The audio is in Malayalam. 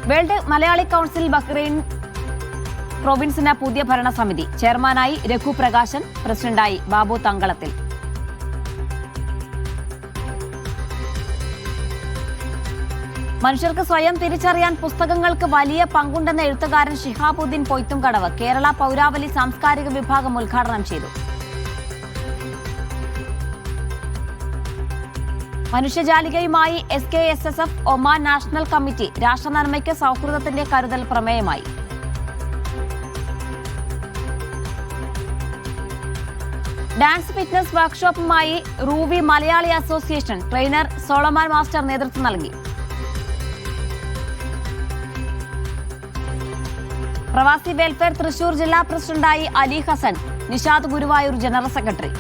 വേൾഡ് മലയാളി കൗൺസിൽ ബഹ്റൈൻ പ്രൊവിൻസിന് പുതിയ ഭരണസമിതി. ചെയർമാനായി രഘു പ്രകാശൻ, പ്രസിഡന്റായി ബാബു തങ്കളത്തിൽ. മനുഷ്യർക്ക് സ്വയം തിരിച്ചറിയാൻ പുസ്തകങ്ങൾക്ക് വലിയ പങ്കുണ്ടെന്ന എഴുത്തുകാരൻ ഷിഹാബുദ്ദീൻ പൊയ്ത്തുംകടവ് കേരള പൗരാവലി സാംസ്കാരിക വിഭാഗം ഉദ്ഘാടനം ചെയ്തു. മനുഷ്യജാലികയുമായി SKSSF ഒമാൻ നാഷണൽ കമ്മിറ്റി. രാഷ്ട്രനന്മയ്ക്ക് സൗഹൃദത്തിന്റെ കരുതൽ പ്രമേയമായി. ഡാൻസ് ഫിറ്റ്നസ് വർക്ക്ഷോപ്പുമായി Ruwi Malayali association. Trainer Solomon master നേതൃത്വം നൽകി. പ്രവാസി വെൽഫെയർ തൃശൂർ ജില്ലാ പ്രസിഡന്റായി അലി ഹസൻ. Nishad Guruvayur general secretary.